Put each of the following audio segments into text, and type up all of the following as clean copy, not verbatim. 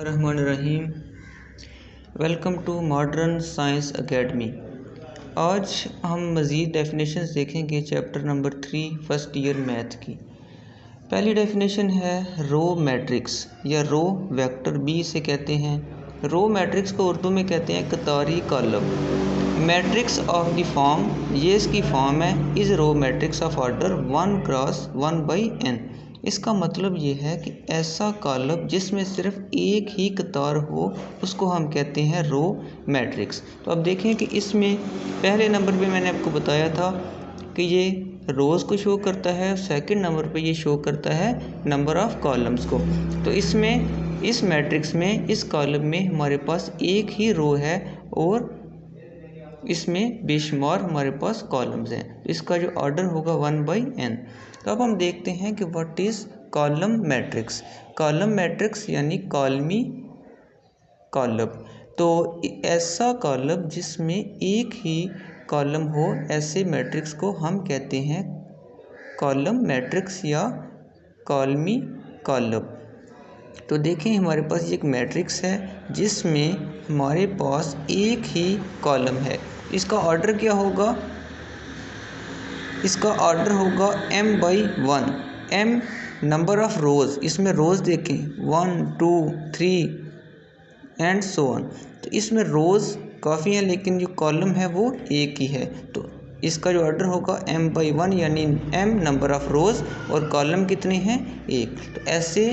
बिस्मिल्लाहिर्रहमानिर्रहीम। Welcome to modern science academy. आज हम मज़ीद डेफिनेशंस देखेंगे chapter number 3 first year math की। पहली डेफिनेशन है रो मैट्रिक्स या रो वेक्टर बी इसे कहते हैं। रो मैट्रिक्स को उर्दू में कहते हैं कतारी column. Matrix of the form, ये इसकी फॉर्म है, is row matrix of order 1 cross 1/n। इसका मतलब ये है कि ऐसा कॉलम जिसमें सिर्फ एक ही कतार हो उसको हम कहते हैं रो मैट्रिक्स। तो अब देखें कि इसमें पहले नंबर पे मैंने आपको बताया था कि ये रोज़ को शो करता है, सेकंड नंबर पे ये शो करता है नंबर ऑफ़ कॉलम्स को। तो इसमें इस मैट्रिक्स में इस कॉलम में हमारे पास एक ही रो है और इसमें बेशुमार हमारे पास कॉलम्स हैं। इसका जो ऑर्डर होगा 1/n। तो अब हम देखते हैं कि what is column matrix. Column matrix यानी कॉलमी कॉलम। तो ऐसा कॉलम जिसमें एक ही कॉलम हो, ऐसे मैट्रिक्स को हम कहते हैं कॉलम मैट्रिक्स या कॉलमी कॉलम। तो देखें हमारे पास ये एक मैट्रिक्स है जिसमें हमारे पास एक ही कॉलम है। इसका ऑर्डर क्या होगा? इसका ऑर्डर होगा m/1। m नंबर ऑफ़ रोज़, इसमें रोज़ देखें 1 2 3 एंड सो ऑन। तो इसमें रोज़ काफ़ी हैं लेकिन जो कॉलम है वो एक ही है। तो इसका जो ऑर्डर होगा m/1 यानी m नंबर ऑफ़ रोज़ और कॉलम कितने हैं? एक। तो ऐसे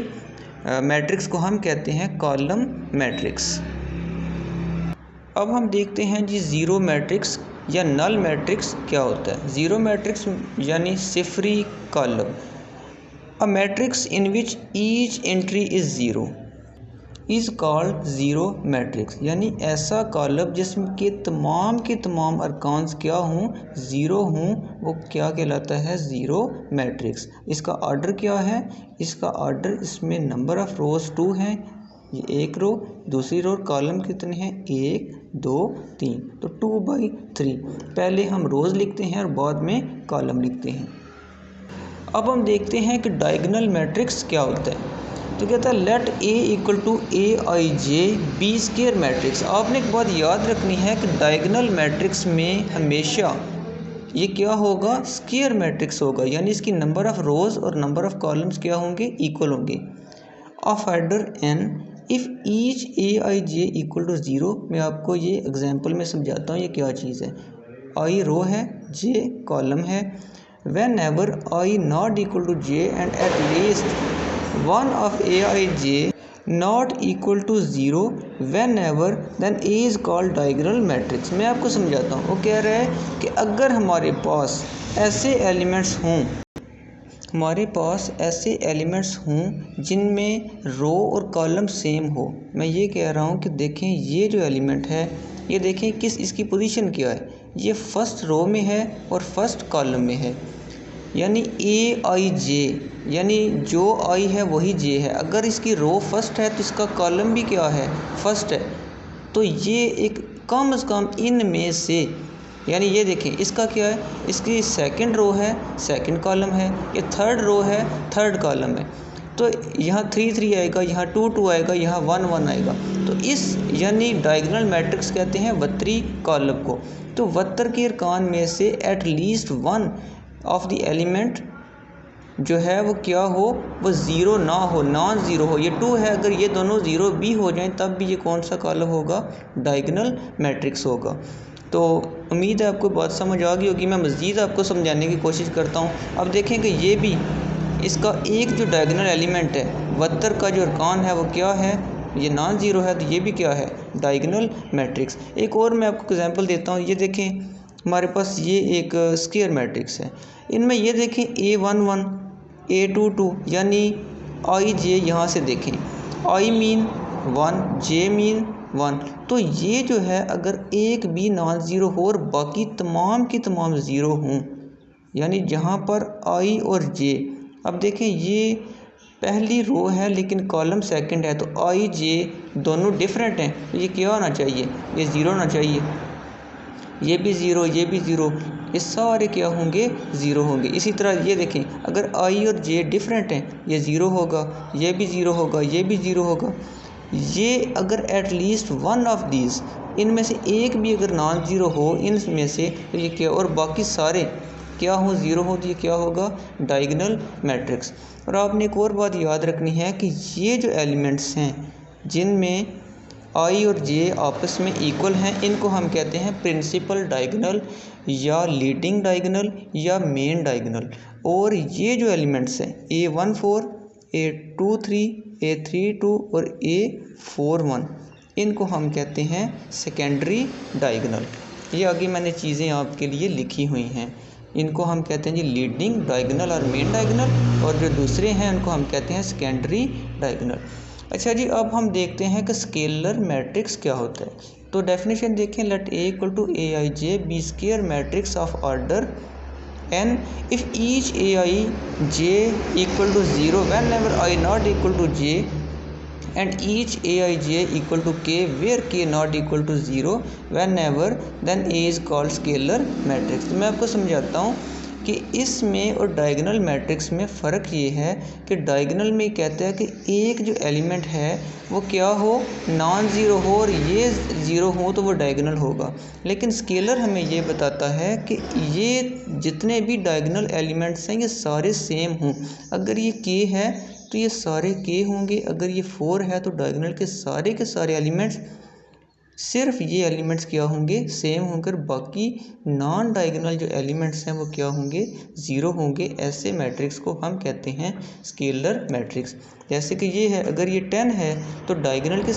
मैट्रिक्स को हम कहते हैं कॉलम मैट्रिक्स। अब हम देखते हैं जी ज़ीरो मैट्रिक्स या नल मैट्रिक्स क्या होता है। ज़ीरो मैट्रिक्स यानी सिफरी column. A matrix in which each entry is zero is called zero matrix. यानी ऐसा कॉलम जिसमें के तमाम अरकान्स क्या हों? ज़ीरो हों, वो क्या कहलाता है? Zero matrix. इसका ऑर्डर क्या है? इसका ऑर्डर, इसमें नंबर ऑफ़ रोज़ 2 हैं, ये एक रो, दूसरी रो कॉलम कितने हैं? 1 2 3। तो 2/3 पहले हम रोज़ लिखते हैं और बाद में कॉलम लिखते हैं। अब हम देखते हैं कि डायगोनल मैट्रिक्स क्या होता है। तो कहता है let A = Aij be square matrix. आपने एक बात याद रखनी है कि डायगोनल मैट्रिक्स में हमेशा ये क्या होगा? स्क्वायर मैट्रिक्स होगा, यानी इसकी नंबर ऑफ़ रोज़ और नंबर ऑफ़ कॉलम्स क्या होंगे? इक्वल होंगे। Of order n if each Aij = 0। मैं आपको ये एग्जांपल में समझाता हूँ ये क्या चीज़ है। i रो है, j कॉलम है। Whenever i not equal to j and at least one of Aij not equal to 0 whenever then A is called diagonal matrix. मैं आपको समझाता हूँ। वो कह रहा है कि अगर हमारे पास ऐसे एलिमेंट्स हों, हमारे पास ऐसे एलिमेंट्स हों जिनमें रो और कॉलम सेम हो। मैं ये कह रहा हूँ कि देखें ये जो एलिमेंट है, ये देखें किस इसकी पोजीशन क्या है। ये फर्स्ट रो में है और फर्स्ट कॉलम में है, यानी Aij, यानी जो i है वही j है। अगर इसकी रो फर्स्ट है तो इसका कॉलम भी क्या है? फर्स्ट है। तो ये एक कम से कम इनमें से, यानी ये देखें इसका क्या है? इसकी सेकंड रो है, सेकंड कॉलम है, ये थर्ड रो है, थर्ड कॉलम है। तो यहाँ 3 3 आएगा, यहाँ 2 2 आएगा, यहाँ 1 1 आएगा। तो इस यानी डायगोनल मैट्रिक्स कहते हैं वत्री कॉलम को। तो वत्र के अरकान में से eight least one of the element जो है वो क्या हो? वो ज़ीरो ना हो, नॉन ज़ीरो हो। ये 2 है, अगर ये दोनों ज़ीरो भी हो जाएं तब भी ये कौन सा कॉलम होगा? डायगोनल मैट्रिक्स होगा। तो उम्मीद है आपको बात समझ आ गई होगी। मैं मज़ीद आपको समझाने की कोशिश करता हूँ। अब देखें कि ये भी इसका एक जो डायगोनल एलिमेंट है, वत्र का जो अरकान है वो क्या है? ये नॉन ज़ीरो है, तो ये भी क्या है? Diagonal matrix. एक और मैं आपको एग्जांपल देता हूँ। ये देखें हमारे पास ये एक स्क्वायर मैट्रिक्स है। इनमें ये देखें A11 A22 यानी Ij यहाँ से देखें, I मीन 1, J मीन 1। तो ये जो है अगर एक भी नॉन ज़ीरो हो और बाकी तमाम की तमाम ज़ीरो हों, यानी जहाँ पर I और J, अब देखें ये पहली रो है लेकिन कॉलम सेकंड है, तो I J दोनों डिफरेंट हैं। तो ये क्या होना चाहिए? ये ज़ीरो होना चाहिए। ये भी ज़ीरो, ये भी ज़ीरो, ये सारे क्या होंगे? ज़ीरो होंगे। इसी तरह ये देखें अगर I और J डिफरेंट हैं, ये ज़ीरो होगा, ये भी ज़ीरो होगा, ये भी ज़ीरो होगा। ये अगर एटलीस्ट वन ऑफ दीज, इनमें से एक भी अगर नॉन ज़ीरो हो इनमें से, तो ये क्या, और बाकी सारे क्या हो, ज़ीरो हो, तो ये क्या होगा, डायगोनल मैट्रिक्स। और आपने एक और बात याद रखनी है कि ये जो एलिमेंट्स हैं जिनमें आई और जे आपस में इक्वल हैं, इनको हम कहते हैं प्रिंसिपल डायगोनल या लीडिंग डायगोनल या मेन डायगोनल। और ये जो एलिमेंट्स हैं A14, A23, A32 और A41, इनको हम कहते हैं सेकेंडरी डायगोनल। ये आगे मैंने चीज़ें आपके लिए लिखी हुई हैं। इनको हम कहते हैं जी लीडिंग डायगोनल और मेन डायगोनल, और जो दूसरे हैं उनको हम कहते हैं सेकेंडरी डायगोनल। अच्छा जी, अब हम देखते हैं कि स्केलर मैट्रिक्स क्या होता है। तो डेफिनेशन देखें, let A equal to Aij be square matrix of order n if each Aij equal to 0 whenever I not equal to j and each Aij equal to k where k not equal to 0 whenever, then A is called scalar matrix। तो मैं आपको समझाता हूँ कि इसमें और diagonal matrix में फ़र्क ये है कि डायगोनल में कहता है कि एक जो एलिमेंट है वो क्या हो, नॉन ज़ीरो हो, और ये ज़ीरो हो तो वो डायगोनल होगा। लेकिन स्केलर हमें ये बताता है कि ये जितने भी डायगोनल एलिमेंट्स हैं ये सारे सेम हों। अगर ये के है तो ये सारे के होंगे, अगर ये 4 है तो डायगोनल के सारे एलिमेंट्स, सिर्फ ये एलिमेंट्स क्या होंगे, सेम होंगे, बाकी नॉन डायगोनल जो एलिमेंट्स हैं वो क्या होंगे, ज़ीरो होंगे। ऐसे मैट्रिक्स को हम कहते हैं स्केलर मैट्रिक्स। जैसे कि ये है, अगर ये 10 है तो डायगोनल के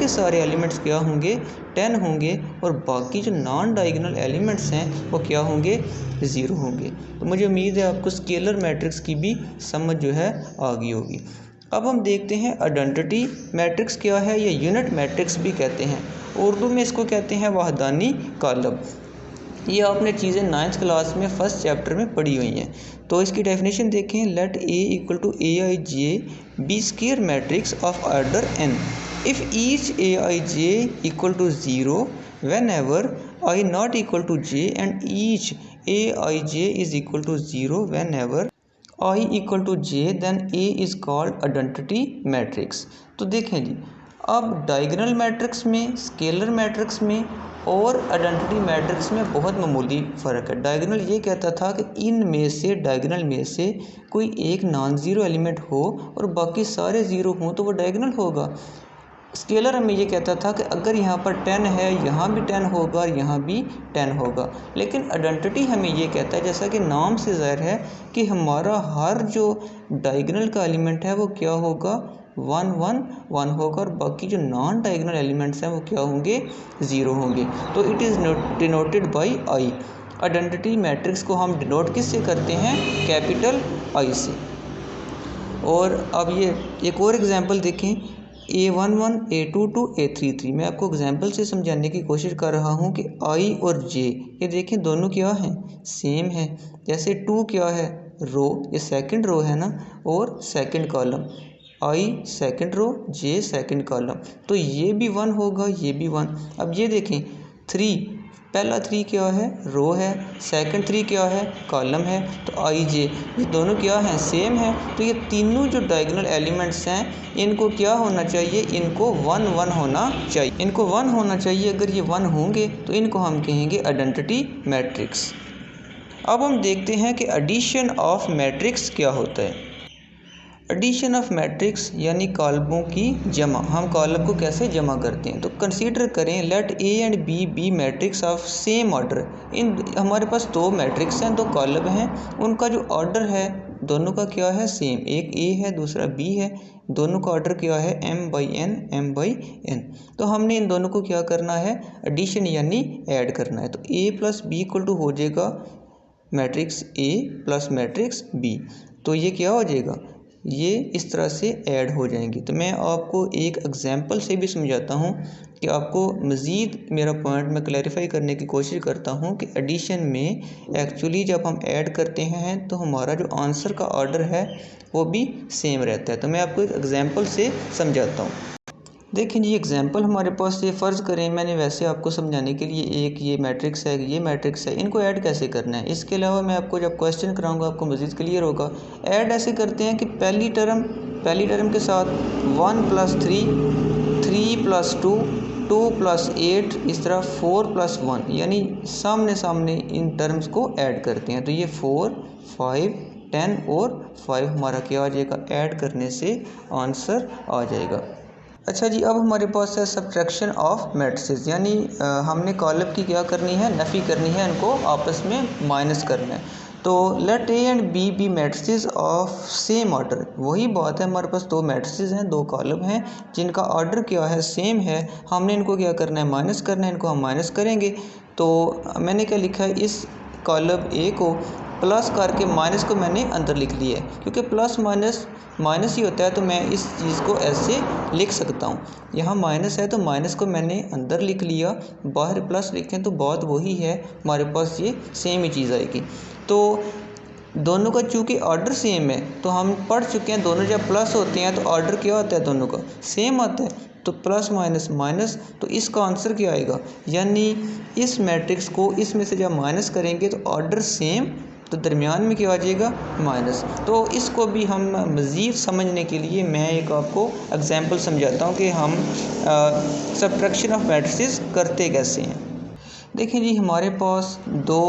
सारे एलिमेंट्स क्या होंगे, 10 होंगे, और बाकी जो नॉन डायगोनल एलिमेंट्स हैं वो क्या होंगे, ज़ीरो होंगे। तो मुझे उम्मीद है आपको स्केलर मैट्रिक्स की भी समझ जो है आ गई होगी। अब हम देखते हैं आइडेंटिटी मैट्रिक्स क्या है, या यूनिट मैट्रिक्स भी कहते हैं। उर्दू में इसको कहते हैं वहदानी कॉलम। ये आपने चीज़ें 9th क्लास में फर्स्ट चैप्टर में पढ़ी हुई हैं। तो इसकी डेफिनेशन देखें, let A equal to Aij be square matrix of order n if each Aij equal to 0 whenever I not equal to j and each Aij is equal to 0 whenever I equal to j, then A is called identity matrix. तो देखें जी, अब diagonal matrix में, scalar matrix में और identity matrix में बहुत मामूली फ़र्क है। डायगोनल ये कहता था कि इन में से, डायगोनल में से कोई एक नॉन ज़ीरो एलिमेंट हो और बाकी सारे ज़ीरो हों तो वो डायगोनल होगा। स्केलर हमें ये कहता था कि अगर यहाँ पर 10 है, यहाँ भी 10 होगा और यहाँ भी 10 होगा। लेकिन आइडेंटिटी हमें ये कहता है, जैसा कि नाम से ज़ाहिर है, कि हमारा हर जो डायगोनल का एलिमेंट है वो क्या होगा, 1 1 1 होगा, और बाकी जो नॉन डायगोनल एलिमेंट्स हैं वो क्या होंगे, ज़ीरो होंगे। तो it is denoted by I. Identity matrix को हम डिनोट किससे करते हैं, कैपिटल आई से। और अब ये एक और एग्जांपल देखें, A11, A22, A33। मैं आपको एग्जांपल से समझाने की कोशिश कर रहा हूँ कि I और J, ये देखें दोनों क्या हैं, सेम है। जैसे 2 क्या है, रो, ये सेकंड रो है ना, और second column, I second row, J second column, तो ये भी 1 होगा, ये भी 1। अब ये देखें 3, पहला 3 क्या है, रो है, सेकंड 3 क्या है, कॉलम है, तो I J ये दोनों क्या हैं, सेम है। तो ये तीनों जो डायगोनल एलिमेंट्स हैं इनको क्या होना चाहिए, इनको 1 1 होना चाहिए, इनको 1 होना चाहिए। अगर ये 1 होंगे तो इनको हम कहेंगे आइडेंटिटी मैट्रिक्स। अब हम देखते हैं कि एडिशन ऑफ मैट्रिक्स क्या होता है। एडिशन ऑफ मैट्रिक्स यानी कॉलमों की जमा। हम कॉलम को कैसे जमा करते हैं, तो कंसीडर करें, let A and B B matrix of same order. इन हमारे पास 2 मैट्रिक्स हैं, 2 कॉलम हैं, उनका जो ऑर्डर है दोनों का क्या है, सेम। एक A है, दूसरा B है, दोनों का ऑर्डर क्या है, m/n m/n। तो हमने इन दोनों को क्या करना है, एडिशन यानी ऐड करना है। तो A plus B equal to हो जाएगा matrix A plus matrix B। तो ये क्या हो जाएगा, ये इस तरह से ऐड हो जाएंगे। तो मैं आपको एक एग्जांपल से भी समझाता हूँ कि आपको मज़ीद मेरा पॉइंट मैं क्लैरिफाई करने की कोशिश करता हूँ कि एडिशन में एक्चुअली जब हम ऐड करते हैं तो हमारा जो आंसर का ऑर्डर है वो भी सेम रहता है। तो मैं आपको एक एग्जांपल से समझाता हूँ। देखें जी, एग्जांपल हमारे पास ये फ़र्ज़ करें, मैंने वैसे आपको समझाने के लिए एक ये मैट्रिक्स है, ये मैट्रिक्स है, इनको ऐड कैसे करना है, इसके अलावा मैं आपको जब क्वेश्चन कराऊंगा आपको मज़ीद क्लियर होगा। ऐड ऐसे करते हैं कि पहली टर्म के साथ 1 + 3 प्लस 2, 2 प्लस 8, इस तरह 4 प्लस 1, यानी सामने सामने इन टर्म्स को ऐड करते हैं। तो ये 4, 5, 10 और 5 हमारा क्या आ जाएगा, ऐड करने से आंसर आ जाएगा। अच्छा जी, अब हमारे पास है सब्ट्रैक्शन ऑफ मैट्रिसेस, यानी हमने कॉलम की क्या करनी है, नफ़ी करनी है, इनको आपस में माइनस करना है। तो let A and B be matrices of same order. वही बात है, हमारे पास दो मैट्रिसेस हैं, दो कॉलम हैं जिनका ऑर्डर क्या है, सेम है। हमने इनको क्या करना है, माइनस करना है। इनको हम माइनस करेंगे तो मैंने क्या लिखा है, इस कॉलम ए को प्लस करके माइनस को मैंने अंदर लिख लिया है, क्योंकि प्लस माइनस माइनस ही होता है, तो मैं इस चीज़ को ऐसे लिख सकता हूँ। यहाँ माइनस है तो माइनस को मैंने अंदर लिख लिया, बाहर प्लस लिखें तो बात वही है, हमारे पास ये सेम ही चीज़ आएगी। तो दोनों का चूँकि ऑर्डर सेम है, तो हम पढ़ चुके हैं दोनों जब प्लस होते हैं तो ऑर्डर क्या होता है, दोनों का सेम आता है। तो प्लस माइनस माइनस, तो इसका आंसर क्या आएगा, यानी इस मैट्रिक्स को इसमें से जब माइनस करेंगे तो ऑर्डर सेम, तो दरमियान में क्या आ जाएगा, माइनस। तो इसको भी हम मज़ीद समझने के लिए मैं एक आपको एग्जांपल समझाता हूँ कि हम सब्ट्रैक्शन ऑफ मैट्रिसेस करते कैसे हैं। देखिए जी, हमारे पास दो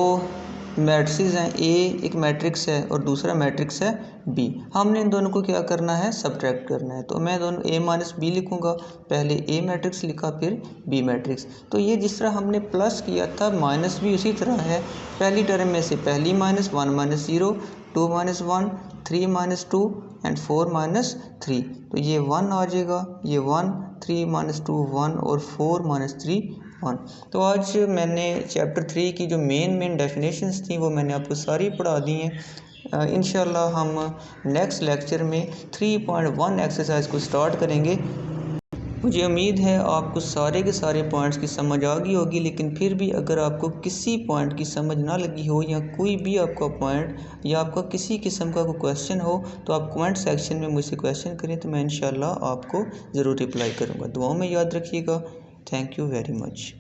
मैट्रिसेस हैं, ए एक मैट्रिक्स है और दूसरा मैट्रिक्स है बी। हमने इन दोनों को क्या करना है, सब्ट्रैक्ट करना है। तो मैं दोनों ए माइनस बी लिखूँगा, पहले ए मैट्रिक्स लिखा फिर बी मैट्रिक्स। तो ये जिस तरह हमने प्लस किया था, माइनस भी उसी तरह है। पहली टर्म में से पहली minus, 1 minus 0, 2 minus 1, 3 minus 2 and 4 minus 3। तो ये 1 आ जाएगा, ये 1, 3 माइनस 2 1 और 4 माइनस 3 1। तो आज मैंने चैप्टर 3 की जो मेन डेफिनेशंस थी वो मैंने आपको सारी पढ़ा दी हैं। इंशाल्लाह हम नेक्स्ट लेक्चर में 3.1 एक्सरसाइज को स्टार्ट करेंगे। मुझे उम्मीद है आपको सारे के सारे पॉइंट्स की समझ आ गई होगी, लेकिन फिर भी अगर आपको किसी पॉइंट की समझ ना लगी हो या कोई भी आपका पॉइंट या आपका किसी किस्म का कोई क्वेश्चन हो, तो आप कमेंट सेक्शन में मुझसे क्वेश्चन करें, तो मैं इंशाल्लाह आपको ज़रूर रिप्लाई करूँगा। दुआओं में याद रखिएगा। Thank you very much.